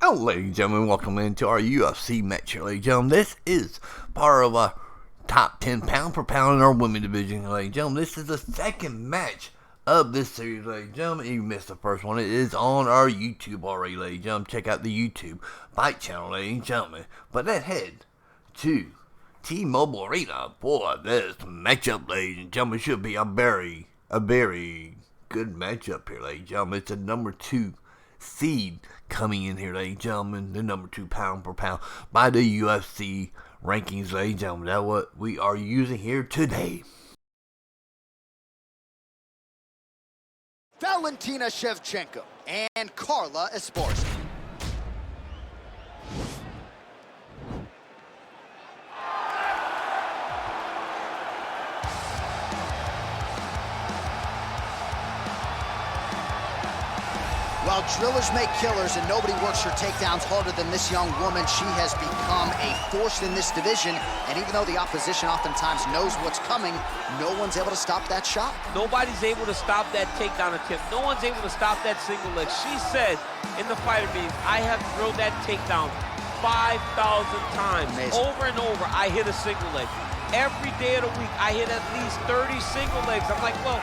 Hello, ladies and gentlemen, welcome into our UFC match here, ladies and gentlemen. This is part of a top 10 pound for pound in our women division, ladies and gentlemen. This is the second match of this series, ladies and gentlemen. If you missed the first one, it is on our YouTube already, ladies and gentlemen. Check out the YouTube Fight channel, ladies and gentlemen. But then head to T-Mobile Arena for this matchup, ladies and gentlemen. It should be a very good matchup here, ladies and gentlemen. It's a number 2 seed coming in here, ladies and gentlemen, the number 2 pound for pound by the UFC rankings, ladies and gentlemen. That's what we are using here today. Valentina Shevchenko and Carla Esparza. While drillers make killers and nobody works her takedowns harder than this young woman, she has become a force in this division. And even though the opposition oftentimes knows what's coming, no one's able to stop that shot. Nobody's able to stop that takedown attempt. No one's able to stop that single leg. She said in the fighter meeting, I have drilled that takedown 5,000 times. Amazing. Over and over, I hit a single leg. Every day of the week, I hit at least 30 single legs. I'm like, well,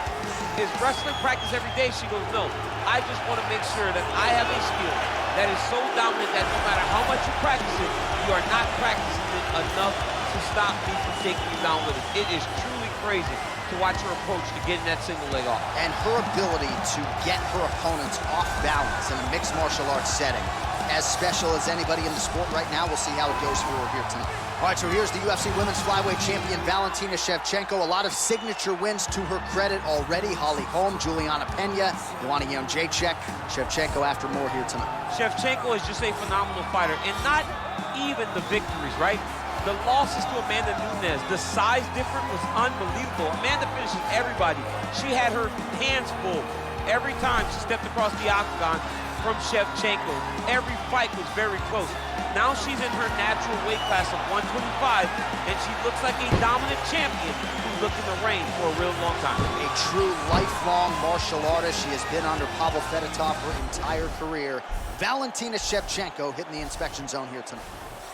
is wrestling practice every day? She goes, no. I just want to make sure that I have a skill that is so dominant that no matter how much you practice it, you are not practicing it enough to stop me from taking you down with it. It is truly crazy to watch her approach to getting that single leg off. And her ability to get her opponents off balance in a mixed martial arts setting, as special as anybody in the sport right now. We'll see how it goes for her here tonight. All right, so here's the UFC Women's Flyweight Champion, Valentina Shevchenko. A lot of signature wins to her credit already. Holly Holm, Juliana Pena, Joanna Jędrzejczyk. Shevchenko after more here tonight. Shevchenko is just a phenomenal fighter, and not even the victories, right? The losses to Amanda Nunes, the size difference was unbelievable. Amanda finishes everybody. She had her hands full every time she stepped across the octagon from Shevchenko. Every fight was very close. Now she's in her natural weight class of 125, and she looks like a dominant champion who's looked in the ring for a real long time. A true lifelong martial artist. She has been under Pavel Fedotov her entire career. Valentina Shevchenko hitting the inspection zone here tonight.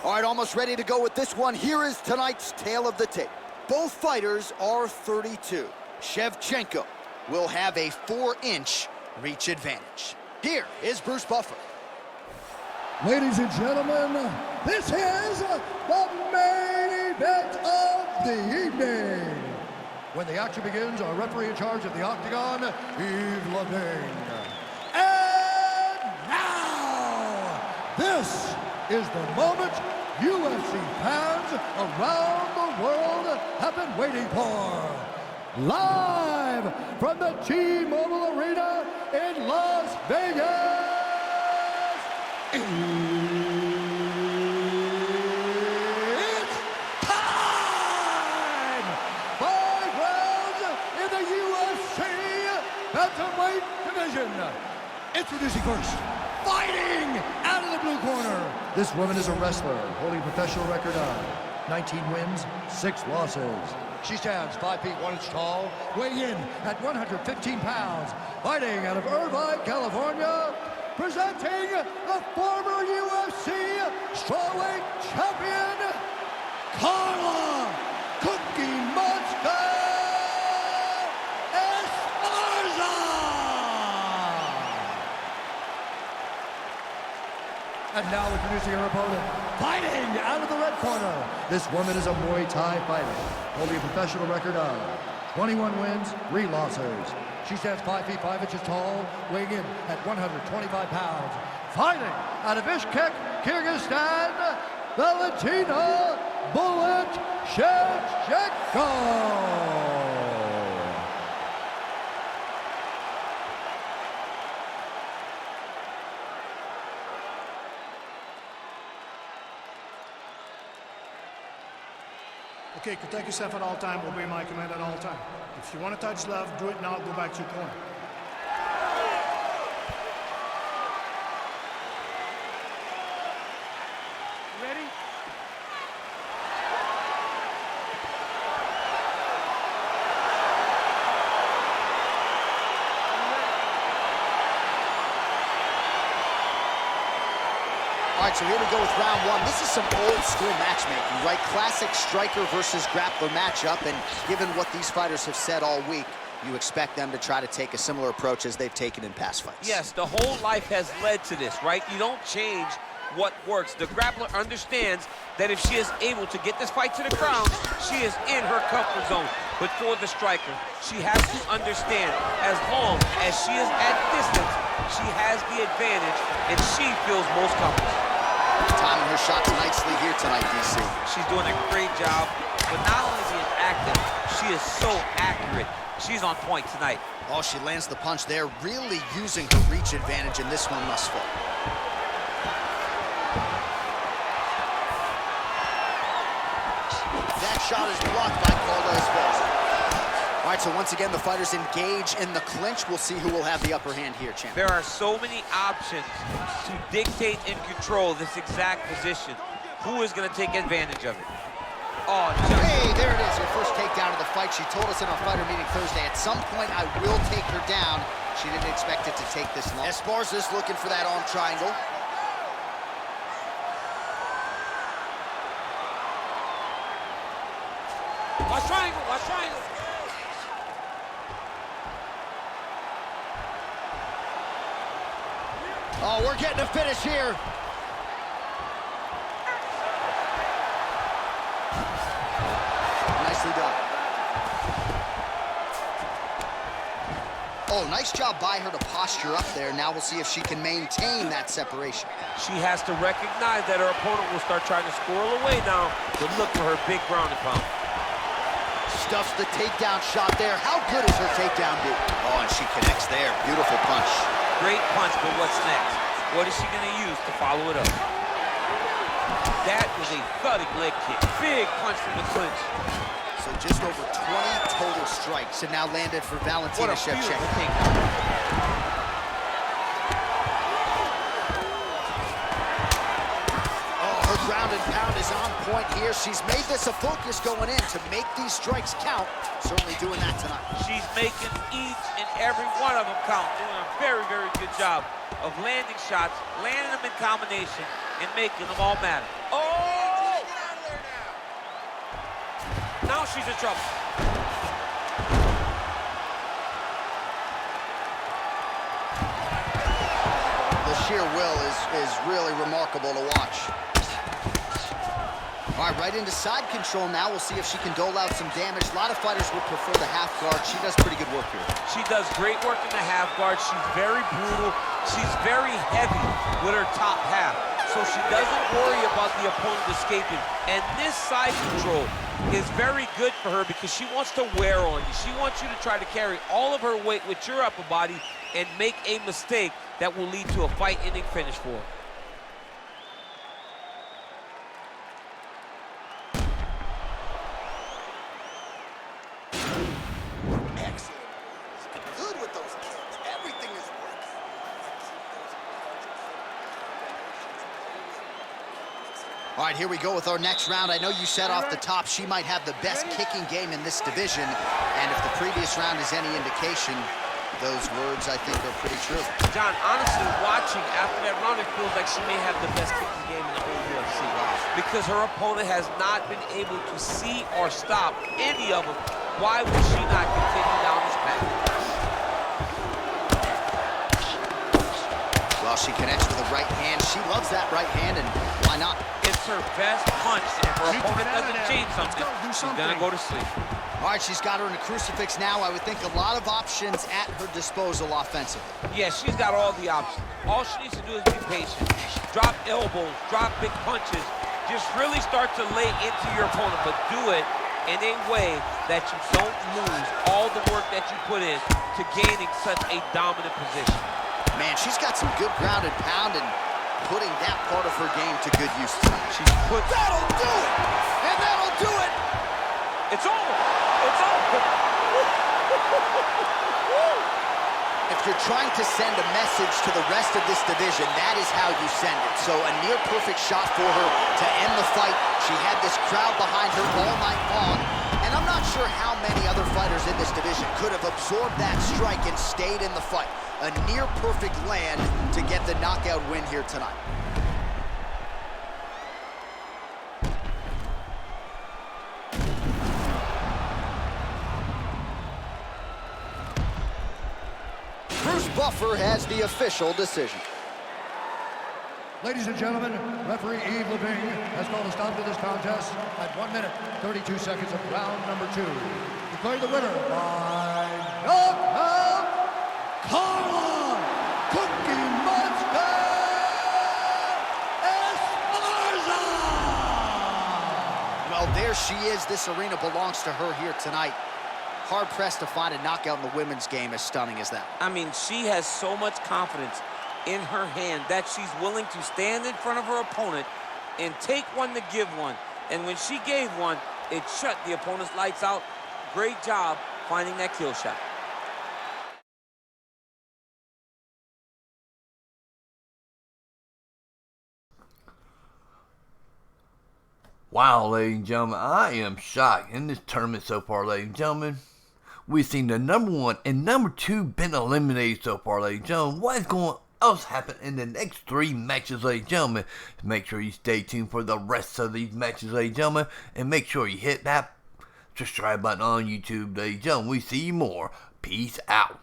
All right, almost ready to go with this one. Here is tonight's tale of the tape. Both fighters are 32. Shevchenko will have a 4-inch reach advantage. Here is Bruce Buffer. Ladies and gentlemen, this is the main event of the evening. When the action begins, our referee in charge of the octagon, Yves Lavigne. And now, this is the moment UFC fans around the world have been waiting for. Live from the T-Mobile Arena in Las Vegas. It's time! 5 rounds in the UFC bantamweight division. Introducing first, fighting out of the blue corner. This woman is a wrestler holding a professional record of 19 wins, 6 losses. She stands 5 feet 1 inch tall, weighing in at 115 pounds, fighting out of Irvine, California. Presenting the former UFC strawweight champion, Carla Cookie Monster Esparza! And now introducing her opponent, fighting out of the red corner. This woman is a Muay Thai fighter, holding a professional record of 21 wins, 3 losses. She stands 5 feet 5 inches tall, weighing in at 125 pounds. Fighting out of Bishkek, Kyrgyzstan, Valentina Bullet Shevchenko. Okay, protect yourself at all time, obey my command at all time. If you want to touch love, do it now, go back to your corner. Ready? All right, so here we go with round one. This is some old school matchmaking, right? Classic striker versus grappler matchup, and given what these fighters have said all week, you expect them to try to take a similar approach as they've taken in past fights. Yes, the whole life has led to this, right? You don't change what works. The grappler understands that if she is able to get this fight to the ground, she is in her comfort zone. But for the striker, she has to understand, as long as she is at distance, she has the advantage, and she feels most comfortable. Timing her shots nicely here tonight, DC. She's doing a great job, but not only being active, she is so accurate. She's on point tonight. Oh, she lands the punch there, really using her reach advantage in this one thus far. That shot is blocked by Carla Esparza. All right, so once again, the fighters engage in the clinch. We'll see who will have the upper hand here, champ. There are so many options to dictate and control this exact position. Who is going to take advantage of it? Oh, hey, there it is, your first takedown of the fight. She told us in our fighter meeting Thursday, at some point I will take her down. She didn't expect it to take this long. Esparza's looking for that arm triangle. Watch triangle, watch triangle. Oh, we're getting a finish here. Nicely done. Oh, nice job by her to posture up there. Now we'll see if she can maintain that separation. She has to recognize that her opponent will start trying to squirrel away now to look for her big ground and pound. Stuffs the takedown shot there. How good is her takedown, dude? Oh, and she connects there. Beautiful punch. Great punch, but what's next? What is she going to use to follow it up? That was a thudding leg kick. Big punch from the clinch. So just over 20 total strikes have now landed for Valentina Shevchenko. Ground and pound is on point here. She's made this a focus going in to make these strikes count. Certainly doing that tonight. She's making each and every one of them count. Doing a very, very good job of landing shots, landing them in combination, and making them all matter. Oh! Get out of there now. Now she's in trouble. The sheer will is really remarkable to watch. All right, right into side control now. We'll see if she can dole out some damage. A lot of fighters would prefer the half guard. She does pretty good work here. She does great work in the half guard. She's very brutal. She's very heavy with her top half. So she doesn't worry about the opponent escaping. And this side control is very good for her because she wants to wear on you. She wants you to try to carry all of her weight with your upper body and make a mistake that will lead to a fight-ending finish for her. All right, here we go with our next round. I know you said off the top she might have the best kicking game in this division, and if the previous round is any indication, those words, I think, are pretty true. John, honestly, watching after that round, it feels like she may have the best kicking game in the whole UFC. Because her opponent has not been able to see or stop any of them. Why would she not continue down this path? Well, she connects with a right hand. She loves that right hand, and why not? It's her best punch, and if her opponent doesn't change something, she's gonna go to sleep. All right, she's got her in a crucifix now. I would think a lot of options at her disposal offensively. Yeah, she's got all the options. All she needs to do is be patient. Drop elbows, drop big punches. Just really start to lay into your opponent, but do it in a way that you don't lose all the work that you put in to gaining such a dominant position. Man, she's got some good ground and pound and putting that part of her game to good use tonight. She's put... That'll do it! And that'll do it! It's over! It's over! If you're trying to send a message to the rest of this division, that is how you send it. So a near-perfect shot for her to end the fight. She had this crowd behind her all night long. And I'm not sure how many other fighters in this division could have absorbed that strike and stayed in the fight. A near-perfect land to get the knockout win here tonight. buffer has the official decision. Ladies and gentlemen, referee Yves Levine has called a stop to this contest at 1 minute, 32 seconds of round number 2. Declaring the winner by knockout, Carla Cookie Monster Esparza! Well, there she is. This arena belongs to her here tonight. Hard-pressed to find a knockout in the women's game as stunning as that. I mean, she has so much confidence in her hand that she's willing to stand in front of her opponent and take one to give one. And when she gave one, it shut the opponent's lights out. Great job finding that kill shot. Wow, ladies and gentlemen, I am shocked in this tournament so far, ladies and gentlemen. We've seen the number 1 and number 2 been eliminated so far, ladies and gentlemen. What is going else happen in the next 3 matches, ladies and gentlemen? Make sure you stay tuned for the rest of these matches, ladies and gentlemen, and make sure you hit that subscribe button on YouTube, ladies and gentlemen. We see you more. Peace out.